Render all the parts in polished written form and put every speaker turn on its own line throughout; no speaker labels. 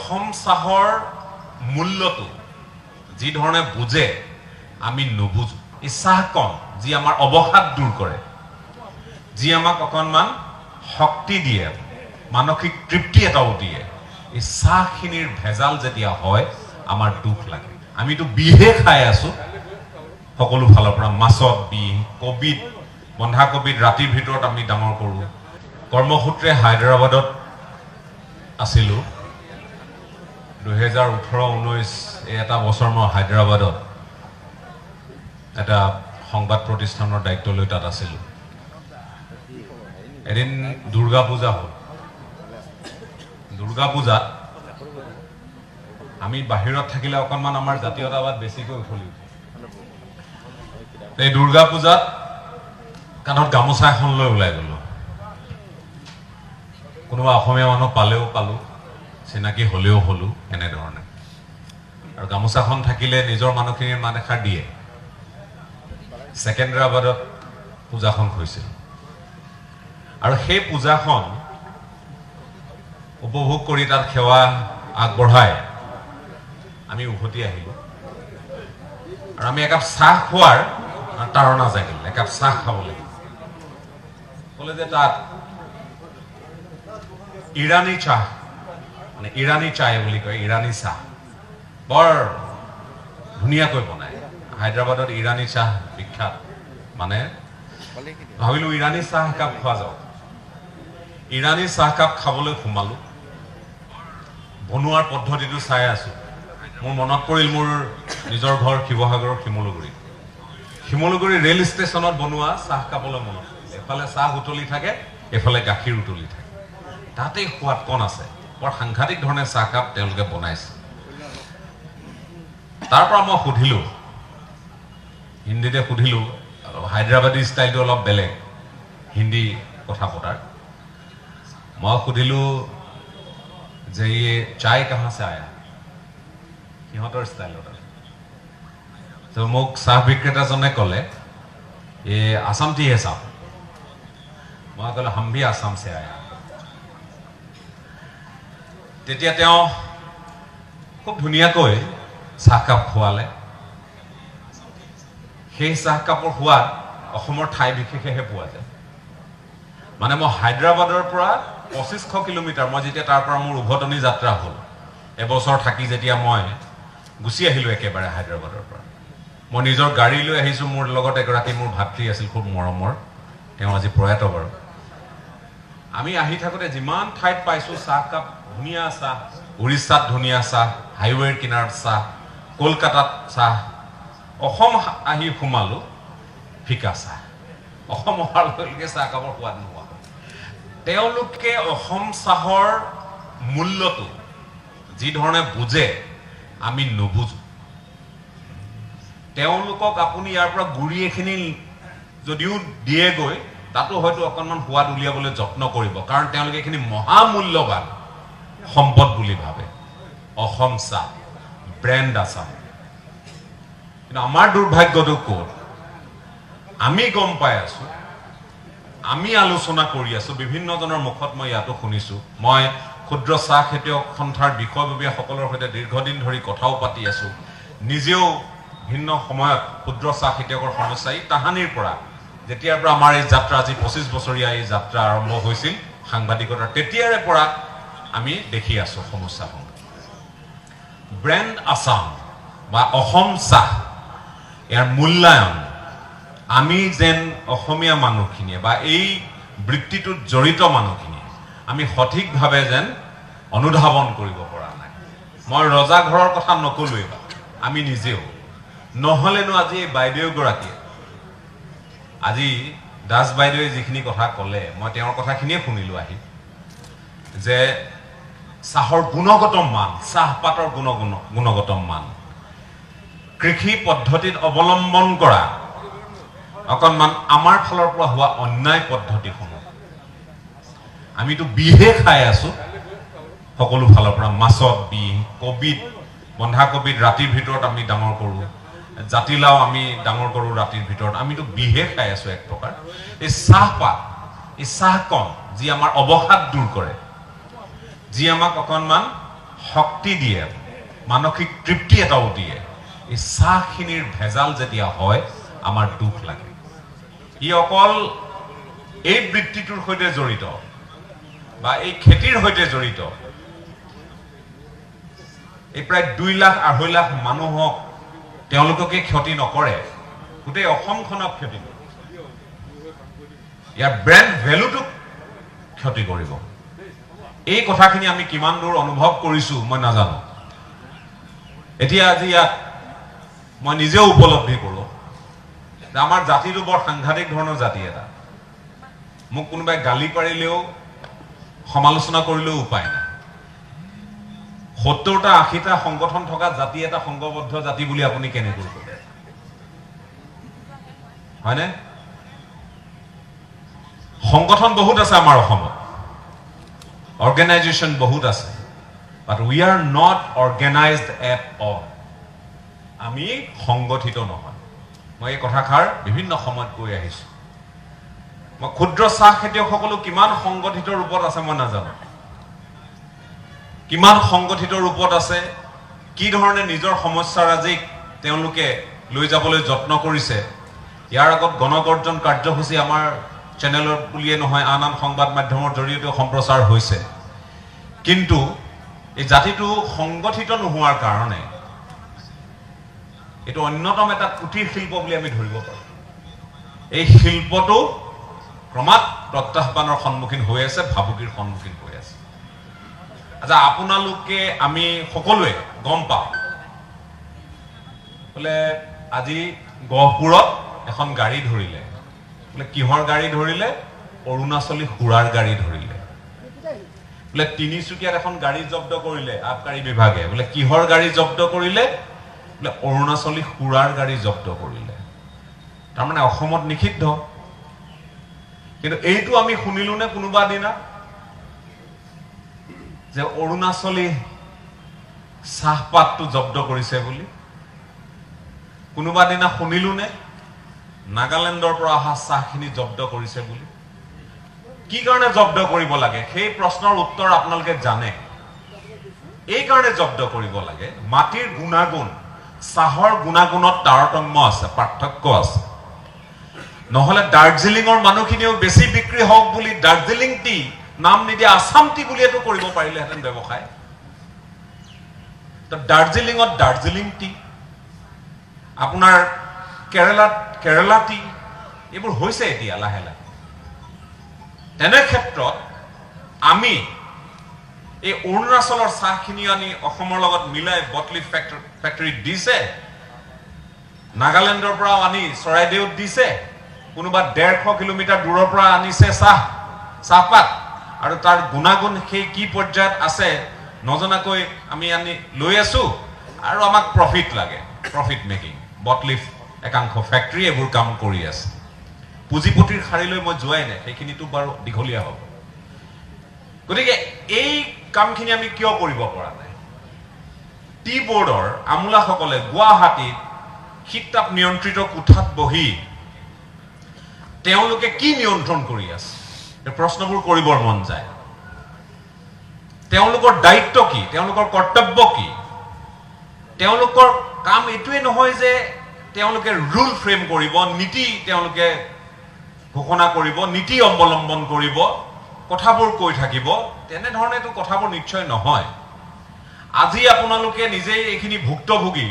অসম চাহৰ মূল্যটো যি ধৰণে বুজে আমি নুবুজো। এই চাহকণ যি আমাৰ অৱসাদ দূৰ কৰে, যি আমাক অকণমান শক্তি দিয়ে, মানসিক তৃপ্তি এটাও দিয়ে, এই চাহখিনিৰ ভেজাল যেতিয়া হয় আমাৰ দুখ লাগে। আমিতো বিহে খাই আছো সকলো ফালৰ পৰা, মাছত বিহ, কবিত, বন্ধাকবিত ৰাতিৰ ভিতৰত আমি ডাঙৰ কৰোঁ। কৰ্মসূত্ৰে হায়দৰাবাদত আছিলোঁ 2018-19 এটা বছৰ মই হায়দৰাবাদত এটা সংবাদ প্ৰতিষ্ঠানৰ দায়িত্ব লৈ তাত আছিলোঁ। এদিন দুৰ্গা পূজা হ'ল। দুৰ্গা পূজাত আমি বাহিৰত থাকিলে অকণমান আমাৰ জাতীয়তাবাদ বেছিকৈ উঠলি উঠে। এই দুৰ্গা পূজাত কাণত গামোচা এখন লৈ ওলাই গ'লোঁ। কোনোবা অসমীয়া মানুহ পালেও পালোঁ, চিনাকি হ'লেও হ'লোঁ, এনেধৰণে। আৰু গামোচাখন থাকিলে নিজৰ মানুহখিনিৰ মান এষাৰ দিয়ে। ছেকেন্দ্ৰাবাদত পূজাখন হৈছিল আৰু সেই পূজাখন উপভোগ কৰি তাত সেৱা আগবঢ়াই আমি উভতি আহিলোঁ। আৰু আমি একাপ চাহ খোৱাৰ তাৰণা জাগিল, একাপ চাহ খাব লাগিব। ক'লে যে তাত ইৰাণী চাহ, মানে ইৰাণী চাহ বুলি কয়, ইৰাণী চাহ বৰ ধুনীয়াকৈ বনায়। হায়দৰাবাদত ইৰাণী চাহ বিখ্যাত। মানে ভাবিলোঁ ইৰাণী চাহ একাপ খোৱা যাওক। ইৰাণী চাহকাপ খাবলৈ সোমালোঁ। বনোৱাৰ পদ্ধতিটো চাই আছোঁ। মোৰ মনত পৰিল মোৰ নিজৰ ঘৰ শিৱসাগৰৰ শিমলুগুৰি। শিমলুগুৰি ৰেল ষ্টেচনত বনোৱা চাহকাপলৈ মনত পৰিল। এফালে চাহ উতলি থাকে, এফালে গাখীৰ উতলি থাকে। তাতেই সোৱাদকণ আছে। বৰ সাংঘাতিক ধৰণে চাহকাপ তেওঁলোকে বনাইছে। তাৰ পৰা মই সুধিলোঁ, হিন্দীতে সুধিলোঁ, হায়দৰাবাদী ষ্টাইলটো অলপ বেলেগ হিন্দী কথা পতাৰ। মই সুধিলোঁ যে ইয়ে চায় কাহাঁ সে আয়া, সিহঁতৰ ষ্টাইলত আছে। তো মোক চাহ বিক্ৰেতাজনে ক'লে এ আসামটি হে চাহ। মই ক'লোঁ হাম ভি আসাম সে আয়া। তেতিয়া তেওঁ খুব ধুনীয়াকৈ চাহকাপ খোৱালে। সেই চাহকাপৰ সোৱাদ অসমৰ ঠাই বিশেষেহে পোৱা যায়। মানে মই হায়দৰাবাদৰ পৰা 2500 কিলোমিটাৰ, মই যেতিয়া তাৰ পৰা মোৰ উভতনি যাত্ৰা হ'ল, এবছৰ থাকি যেতিয়া মই গুচি আহিলোঁ একেবাৰে হায়দৰাবাদৰ পৰা, মই নিজৰ গাড়ী লৈ আহিছোঁ। মোৰ লগত এগৰাকী মোৰ ভাতৃ আছিল, খুব মৰমৰ, তেওঁ আজি প্ৰয়াত বাৰু। আমি আহি থাকোঁতে যিমান ঠাইত পাইছোঁ চাহকাপ, ধুনীয়া চাহ, উৰিষ্যাত ধুনীয়া চাহ, হাইৱেৰ কিনাৰত চাহ, কলকাতাত চাহ, অসম আহি সোমালোঁ ফিকা চাহ। অসম অহাৰ লগে চাহকাপৰ সোৱাদ নোহোৱা হ'ল। তেওঁলোকে অসম চাহৰ মূল্যটো যি ধৰণে বুজে আমি নুবুজো। তেওঁলোকক আপুনি ইয়াৰ পৰা গুৰি এখিনি যদিও দিয়েগৈ, তাতো হয়তো অকণমান সোৱাদ উলিয়াবলৈ যত্ন কৰিব, কাৰণ তেওঁলোকে এইখিনি মহামূল্যৱান সম্পদ বুলি ভাবে। অসম চাহ, ব্ৰেণ্ড আছাম। কিন্তু আমাৰ দুৰ্ভাগ্যটো ক'ত, আমি গম পাই আছো, আমি আলোচনা কৰি আছো, বিভিন্নজনৰ মুখত মই ইয়াতো শুনিছোঁ। মই ক্ষুদ্ৰ চাহ খেতিয়ক সন্থাৰ বিষয়ববীয়াসকলৰ সৈতে দীৰ্ঘদিন ধৰি কথাও পাতি আছোঁ। নিজেও ভিন্ন সময়ত ক্ষুদ্ৰ চাহ খেতিয়কৰ সমস্যা, এই তাহানিৰ পৰা যেতিয়াৰ পৰা আমাৰ এই যাত্ৰা, আজি 25 বছৰীয়া এই যাত্ৰা আৰম্ভ হৈছিল সাংবাদিকতাৰ, তেতিয়াৰে পৰা আমি দেখি আছোঁ সমস্যাসমূহ। ব্ৰেণ্ড আছাম বা অসম চাহ, ইয়াৰ মূল্যায়ন আমি যেন অসমীয়া মানুহখিনিয়ে বা এই বৃত্তিটোত জড়িত মানুহখিনিয়ে আমি সঠিকভাৱে যেন অনুধাৱন কৰিব পৰা নাই। মই ৰজা ঘৰৰ কথা নকলোৱেই, বা আমি নিজেও নহ'লেনো আজি এই বাইদেউগৰাকীয়ে, আজি দাস বাইদেৱে যিখিনি কথা ক'লে, মই তেওঁৰ কথাখিনিয়ে শুনিলোঁ আহি, যে চাহৰ গুণগত মান, চাহপাতৰ গুণগত মান, কৃষি পদ্ধতিত অৱলম্বন কৰা অকণমান আমাৰ ফালৰ পৰা হোৱা অন্যায় পদ্ধতিসমূহ। আমিতো বিহে খাই আছো সকলো ফালৰ পৰা, মাছত বিহ, কবিত, বন্ধাকবিত ৰাতিৰ ভিতৰত আমি ডাঙৰ কৰোঁ, জাতিলাও আমি ডাঙৰ কৰোঁ ৰাতিৰ ভিতৰত, আমিতো বিহে খাই আছো এক প্ৰকাৰ। এই চাহপাত, এই চাহকণ যি আমাৰ অৱসাদ দূৰ কৰে, যি আমাক অকণমান শক্তি দিয়ে, মানসিক তৃপ্তি এটাও দিয়ে, এই চাহখিনিৰ ভেজাল যেতিয়া হয় আমাৰ দুখ লাগে। ই অকল এই বৃত্তিটোৰ সৈতে জড়িত বা এই খেতিৰ সৈতে জড়িত এই প্ৰায় 2 লাখ 2.5 লাখ মানুহক তেওঁলোককে ক্ষতি নকৰে, গোটেই অসমখনক ক্ষতি কৰে। ইয়াৰ ব্ৰেণ্ড ভেলুটোক ক্ষতি কৰিব। এই কথাখিনি আমি কিমান দূৰ অনুভৱ কৰিছো মই নাজানো। এতিয়া আজি ইয়াত মই নিজেও উপলব্ধি কৰোঁ যে আমাৰ জাতিটো বৰ সাংঘাতিক ধৰণৰ জাতি এটা। মোক কোনোবাই গালি পাৰিলেও সমালোচনা কৰিলেও উপায় নাই। 70টা 80টা সংগঠন থকা জাতি এটা সংঘবদ্ধ জাতি বুলি আপুনি কেনেকৈ ক'ব? হয়নে? সংগঠন বহুত আছে আমাৰ অসমত, অৰ্গেনাইজেশ্যন বহুত আছে, but we are not organised at all. আমি সংগঠিত নহয়। মই এই কথাষাৰ বিভিন্ন সময়ত কৈ আহিছো। মই ক্ষুদ্ৰ চাহ খেতিয়কসকলো কিমান সংগঠিত ৰূপত আছে মই নাজানো, কিমান সংগঠিত ৰূপত আছে, কি ধৰণে নিজৰ সমস্যাৰাজিক তেওঁলোকে লৈ যাবলৈ যত্ন কৰিছে। ইয়াৰ আগত গণগৰ্জন কাৰ্যসূচী আমাৰ চেনেলত বুলিয়ে নহয় আন আন সংবাদ মাধ্যমৰ জৰিয়তে সম্প্ৰচাৰ হৈছে। কিন্তু এই জাতিটো সংগঠিত নোহোৱাৰ কাৰণে এইটো অন্যতম এটা কুটিৰ শিল্প বুলি আমি ধৰিব পাৰোঁ। এই শিল্পটো ক্ৰমাৎ প্ৰত্যাহ্বানৰ সন্মুখীন হৈ আছে, ভাবুকিৰ সন্মুখীন হৈ আছে। আচ্ছা, আপোনালোকে আমি সকলোৱে গম পাওঁ বোলে আজি গহপুৰত এখন গাড়ী ধৰিলে, বোলে কিহৰ গাড়ী ধৰিলে? অৰুণাচলী সুৰাৰ গাড়ী ধৰিলে। বোলে তিনিচুকীয়াত এখন গাড়ী জব্দ কৰিলে আবকাৰী বিভাগে, বোলে কিহৰ গাড়ী জব্দ কৰিলে? বোলে অৰুণাচলী সুৰাৰ গাড়ী জব্দ কৰিলে। তাৰমানে অসমত নিষিদ্ধ। কিন্তু এইটো আমি শুনিলো নে কোনোবা দিনা যে অৰুণাচলী চাহপাতটো জব্দ কৰিছে বুলি? কোনোবা দিনা শুনিলো নে নাগালেণ্ডৰ পৰা অহা চাহখিনি জব্দ কৰিছে বুলি? কি কাৰণে জব্দ কৰিব লাগে সেই প্ৰশ্নৰ উত্তৰ আপোনালোকে জানে। এই কাৰণে জব্দ কৰিব লাগে, মাটিৰ গুণাগুণ, চাহৰ গুণাগুণত তাৰতম্য আছে, পাৰ্থক্য আছে। নহলে দাৰ্জিলিঙৰ মানুহখিনিও বেছি বিক্ৰী হওক বুলি দাৰ্জিলিং টি নাম নিদিয়া আছাম টি বুলিয়েতো কৰিব পাৰিলেহেঁতেন ব্যৱসায়। তো দাৰ্জিলিঙত দাৰ্জিলিং টি, আপোনাৰ কেৰালাত কেৰালা টি, এইবোৰ হৈছে এতিয়া লাহে লাহে। তেনে ক্ষেত্ৰত আমি এই অৰুণাচলৰ চাহখিনি আনি অসমৰ লগত মিলাই বটলি ফেক্টৰীত দিছে, নাগালেণ্ডৰ পৰা আনি চৰাইদেউত দিছে, কোনোবা 150 কিলোমিটাৰ দূৰৰ পৰা আনিছে চাহপাত, আৰু তাৰ গুণাগুণ সেই কি পৰ্যায়ত আছে নজনাকৈ আমি আনি লৈ আছো, আৰু আমাক প্ৰফিট লাগে, প্ৰফিট মেকিং। বটলি একাংশ ফেক্টৰী এইবোৰ কাম কৰি আছে। পুঁজিপতিৰ শাৰীলৈ মই যোৱাই নাই, সেইখিনিতো বাৰু দীঘলীয়া হ'ব। গতিকে এই কামখিনি আমি কিয় কৰিব পৰা নাই? টি বোৰ্ডৰ আমোলাসকলে গুৱাহাটীত শীততাপ নিয়ন্ত্ৰিত কোঠাত বহি তেওঁলোকে কি নিয়ন্ত্ৰণ কৰি আছে? এই প্ৰশ্নবোৰ কৰিবৰ মন যায়। তেওঁলোকৰ দায়িত্ব কি? তেওঁলোকৰ কৰ্তব্য কি? তেওঁলোকৰ কাম এইটোৱে নহয় যে তেওঁলোকে ৰুল ফ্ৰেম কৰিব, নীতি তেওঁলোকে ঘোষণা কৰিব, নীতি অৱলম্বন কৰিব, কথাবোৰ কৈ থাকিব। তেনেধৰণেতো কথাবোৰ নিশ্চয় নহয়। আজি আপোনালোকে নিজেই এইখিনি ভুক্তভোগী।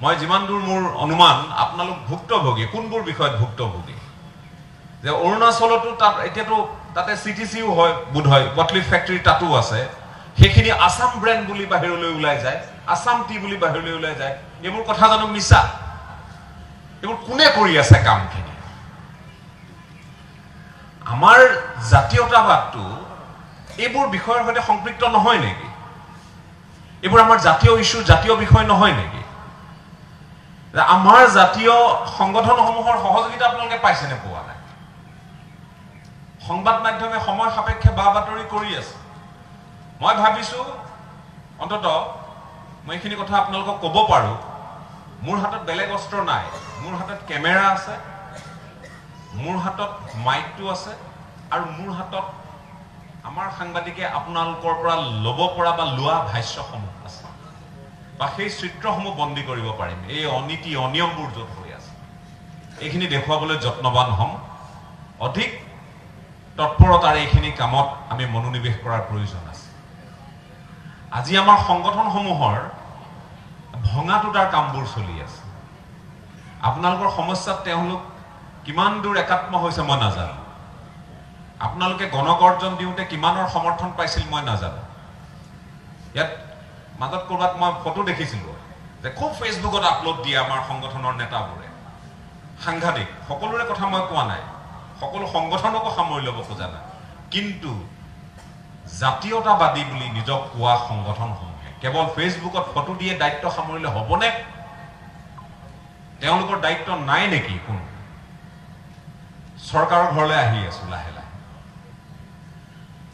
মই যিমান দূৰ মোৰ অনুমান আপোনালোক ভুক্তভোগী। কোনবোৰ বিষয়ত ভুক্তভোগী? যে অৰুণাচলতো তাত এতিয়াতো তাতে চিটিচিও হয় বোধ হয়, বটলি ফেক্টৰী তাতো আছে। সেইখিনি আছাম ব্ৰেণ্ড বুলি বাহিৰলৈ ওলাই যায়, আছাম টি বুলি বাহিৰলৈ ওলাই যায়। এইবোৰ কথা জানো মিছা? এইবোৰ কোনে কৰি আছে কামখিনি? আমাৰ জাতীয়তাবাদটো এইবোৰ বিষয়ৰ সৈতে সম্পৃক্ত নহয় নেকি? এইবোৰ আমাৰ জাতীয় ইস্যু, জাতীয় বিষয় নহয় নেকি? আমাৰ জাতীয় সংগঠনসমূহৰ সহযোগিতা আপোনালোকে পাইছে নে পোৱা নাই? সংবাদ মাধ্যমে সময় সাপেক্ষে বা বাতৰি কৰি আছে। মই ভাবিছো অন্তত মই এইখিনি কথা আপোনালোকক ক'ব পাৰো, মোৰ হাতত বেলেগ অস্ত্ৰ নাই। মোৰ হাতত কেমেৰা আছে, মোৰ হাতত মাইকটো আছে, আৰু মোৰ হাতত আমাৰ সাংবাদিকে আপোনালোকৰ পৰা ল'ব পৰা বা লোৱা ভাষ্যসমূহ আছে বা সেই চিত্ৰসমূহ বন্দী কৰিব পাৰিম এই অনীতি অনিয়মবোৰ য'ত হৈ আছে এইখিনি দেখুৱাবলৈ যত্নবান হ'ম অধিক তৎপৰতাৰে এইখিনি কামত আমি মনোনিৱেশ কৰাৰ প্ৰয়োজন আছে আজি আমাৰ সংগঠনসমূহৰ ভঙা টুটাৰ কামবোৰ চলি আছে আপোনালোকৰ সমস্যাত তেওঁলোক কিমান দূৰ একাত্ম হৈছে মই নাজানো আপোনালোকে গণকৰ্জন দিওঁতে কিমানৰ সমৰ্থন পাইছিল মই নাজানো ইয়াত মাজত ক'ৰবাত মই ফটো দেখিছিলোঁ যে খুব ফেচবুকত আপলোড দিয়ে আমাৰ সংগঠনৰ নেতাবোৰে সাংঘাতিক সকলোৰে কথা মই কোৱা নাই সকলো সংগঠনকো সামৰি ল'ব খোজা নাই কিন্তু জাতীয়তাবাদী বুলি নিজক কোৱা সংগঠনসমূহে কেৱল ফেচবুকত ফটো দিয়ে দায়িত্ব সামৰিলে হ'বনে তেওঁলোকৰ দায়িত্ব নাই নেকি কোনো চৰকাৰৰ ঘৰলৈ আহি আছো লাহে লাহে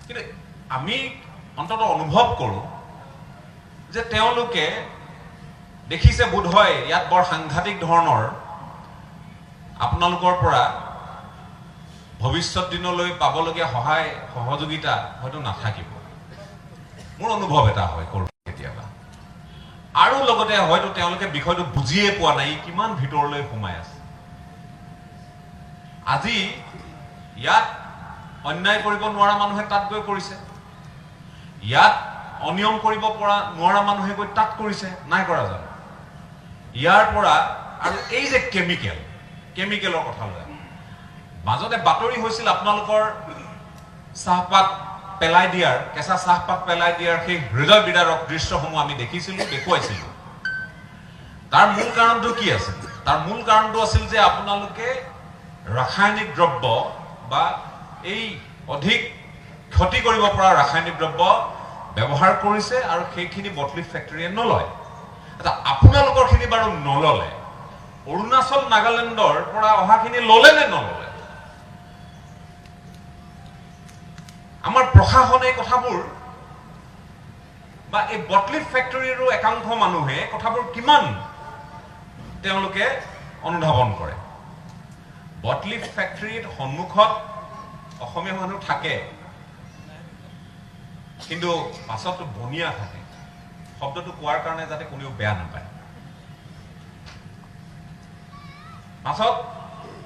কিন্তু আমি অন্ততঃ অনুভৱ কৰোঁ যে তেওঁলোকে দেখিছে বোধহয় ইয়াত বৰ সাংঘাতিক ধৰণৰ আপোনালোকৰ পৰা ভৱিষ্যত দিনলৈ পাবলগীয়া সহায় সহযোগিতা হয়তো নাথাকিব মোৰ অনুভৱ এটা হয় কৰোঁ কেতিয়াবা আৰু লগতে হয়তো তেওঁলোকে বিষয়টো বুজিয়ে পোৱা নাই কিমান ভিতৰলৈ সোমাই আছে আজি ইয়াত অন্যায় কৰিব নোৱাৰা মানুহে তাত গৈ কৰিছে ইয়াত অনিয়ম কৰিব পৰা নোৱাৰা মানুহে গৈ তাত কৰিছে নাই কৰা জানো ইয়াৰ পৰা আৰু এই যে কেমিকেলৰ কথা লৈ মাজতে বাতৰি হৈছিল আপোনালোকৰ চাহপাত পেলাই দিয়াৰ কেঁচা চাহপাত পেলাই দিয়াৰ সেই হৃদয় বিদাৰক দৃশ্যসমূহ আমি দেখিছিলোঁ দেখুৱাইছিলোঁ তাৰ মূল কাৰণটো কি আছিল তাৰ মূল কাৰণটো আছিল যে আপোনালোকে ৰাসায়নিক দ্ৰব্য বা এই অধিক ক্ষতি কৰিব পৰা ৰাসায়নিক দ্ৰব্য ব্যৱহাৰ কৰিছে আৰু সেইখিনি বটলিফ ফেক্টৰীয়ে নলয় এটা আপোনালোকৰ খিনি বাৰু নললে অৰুণাচল নাগালেণ্ডৰ পৰা অহাখিনি ললে নে নললে আমাৰ প্ৰশাসনে কথাবোৰ বা এই বটলিফ ফেক্টৰীৰো একাংশ মানুহে কথাবোৰ কিমান তেওঁলোকে অনুধাৱন কৰে বটলিফ ফেক্টৰীৰ সন্মুখত অসমীয়া মানুহ থাকে কিন্তু পাছতো বনিয়া থাকে শব্দটো কোৱাৰ কাৰণে যাতে কোনেও বেয়া নাপায় পাছত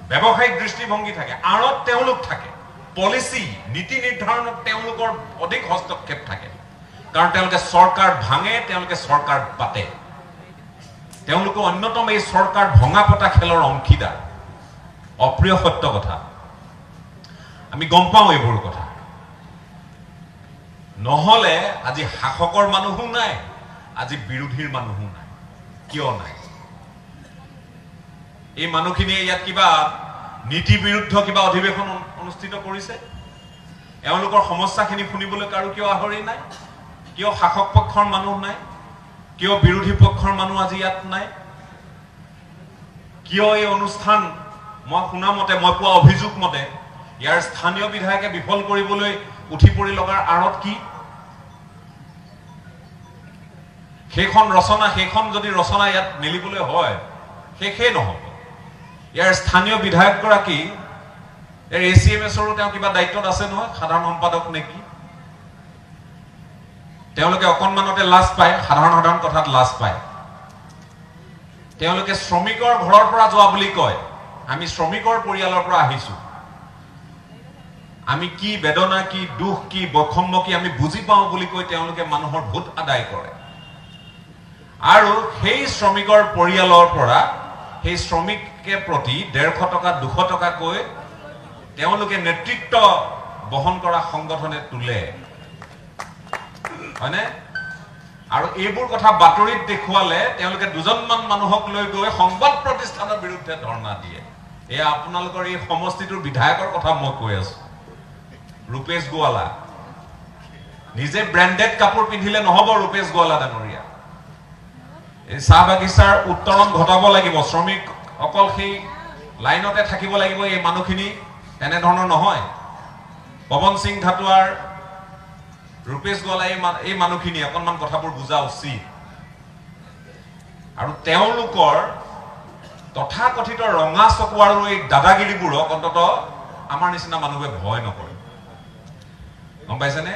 ব্যৱসায়িক দৃষ্টিভংগী থাকে আঁৰত তেওঁলোক থাকে পলিচি নীতি নিৰ্ধাৰণত তেওঁলোকৰ অধিক হস্তক্ষেপ থাকে কাৰণ তেওঁলোকে চৰকাৰ ভাঙে তেওঁলোকে চৰকাৰ পাতে তেওঁলোকে অন্যতম এই চৰকাৰ ভঙা পতা খেলৰ অংশীদাৰ অপ্ৰিয় সত্য কথা আমি গম পাওঁ এইবোৰ কথা নহলে আজি শাসকৰ মানুহো নাই আজি বিৰোধীৰ মানুহো নাই কিয় নাই এই মানুহখিনিয়ে ইয়াত কিবা নীতি বিৰুদ্ধ কিবা অধিৱেশন অনুষ্ঠিত কৰিছে এওঁলোকৰ সমস্যাখিনি শুনিবলৈ কাৰো কিয় আহৰি নাই কিয় শাসক পক্ষৰ মানুহ নাই কিয় বিৰোধী পক্ষৰ মানুহ আজি ইয়াত নাই কিয় এই অনুষ্ঠান মই শুনা মতে মই পোৱা অভিযোগ মতে ইয়াৰ স্থানীয় বিধায়কে বিফল কৰিবলৈ উঠি পৰি লগাৰ আঁৰত কি সেইখন যদি ৰচনা ইয়াত মিলিবলৈ হয় শেষেই নহব ইয়াৰ স্থানীয় বিধায়কগৰাকী ACMSৰো তেওঁ কিবা দায়িত্বত আছে নহয় সাধাৰণ সম্পাদক নেকি তেওঁলোকে অকণমানতে লাজ পায় সাধাৰণ কথাত লাজ পায় তেওঁলোকে শ্ৰমিকৰ ঘৰৰ পৰা যোৱা বুলি কয় আমি শ্ৰমিকৰ পৰিয়ালৰ পৰা আহিছো আমি কি বেদনা কি দুখ কি বৈষম্য কি আমি বুজি পাওঁ বুলি কৈ তেওঁলোকে মানুহৰ ভোট আদায় কৰে আৰু সেই শ্ৰমিকৰ পৰিয়ালৰ পৰা সেই শ্ৰমিকে প্ৰতি 150 টকা 200 টকাকৈ তেওঁলোকে নেতৃত্ব বহন কৰা সংগঠনে তোলে হয়নে আৰু এইবোৰ কথা বাতৰিত দেখুৱালে তেওঁলোকে দুজনমান মানুহক লৈ গৈ সংবাদ প্ৰতিষ্ঠানৰ বিৰুদ্ধে ধৰ্ণা দিয়ে এয়া আপোনালোকৰ এই সমষ্টিটোৰ বিধায়কৰ কথা মই কৈ আছো ৰূপেশ গোৱালা নিজে ব্ৰেণ্ডেড কাপোৰ পিন্ধিলে নহব ৰূপেশ গোৱালা ডাঙৰীয়া এই চাহ বাগিচাৰ উত্তৰণ ঘটাব লাগিব শ্ৰমিক অকল সেই লাইনতে থাকিব লাগিব এই মানুহখিনি এনে ধৰণৰ নহয় পৱন সিং ঘাটোৱাৰ ৰূপেশ গোৱালা এই মানুহখিনি অকণমান কথাবোৰ বুজা উচিত আৰু তেওঁলোকৰ তথাকথিত ৰঙা চকু আৰু এই দাদাগিৰিবোৰক অন্ততঃ আমাৰ নিচিনা মানুহে ভয় নকৰে গম পাইছেনে?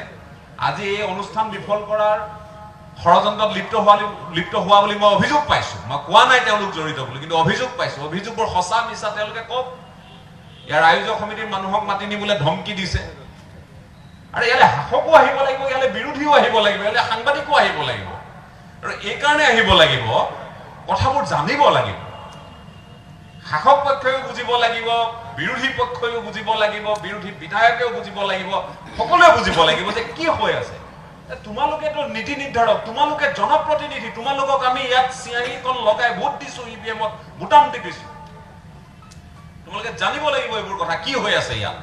আজি এই অনুষ্ঠান বিফল কৰাৰ ষড়যন্ত্ৰত লিপ্ত হোৱা বুলি মই অভিযোগ পাইছো। মই কোৱা নাই তেওঁলোক জড়িত বুলি, কিন্তু অভিযোগ পাইছো। অভিযোগবোৰ সঁচা মিছা তেওঁলোকে কওক। ইয়াৰ আয়োজক সমিতিৰ মানুহক মাতি নিবলৈ ধমকি দিছে। আৰু ইয়ালে শাসকো আহিব লাগিব, ইয়ালে বিৰোধীও আহিব লাগিব, ইয়ালে সাংবাদিকো আহিব লাগিব। আৰু এই কাৰণে আহিব লাগিব, কথাবোৰ জানিব লাগিব। শাসক পক্ষইও বুজিব লাগিব, বিৰোধী পক্ষইও বুজিব লাগিব, বিৰোধী বিধায়কেও বুজিব লাগিব, সকলোৱে বুজিব লাগিব যে কি হৈ আছে। তোমালোকেতো নীতি নিৰ্ধাৰক, তোমালোকে জনপ্ৰতিনিধি, তোমালোকক আমি ইয়াত চিয়াহীখন লগাই ভোট দিছো, ইভিএমত বুটাম টিপিছো। তোমালোকে জানিব লাগিব এইবোৰ কথা কি হৈ আছে ইয়াত।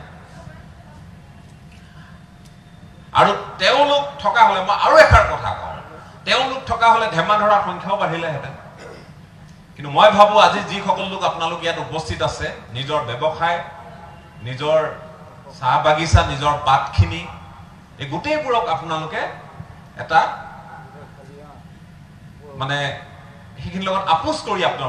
আৰু তেওঁলোক থকা হলে, মই আৰু এষাৰ কথা কওঁ, তেওঁলোক থকা হলে ধেমা ধৰাৰ সংখ্যাও বাঢ়িলেহেঁতেন। কিন্তু মই ভাবো আজি যিসকল লোক আপোনালোক ইয়াত উপস্থিত আছে, নিজৰ ব্যৱসায়, নিজৰ চাহ বাগিচা, নিজৰ পাতখিনি, এই গোটেইবোৰক আপোনালোকে এটা মানে সেইখিনিৰ লগত আপোচ কৰি আপোনালোকে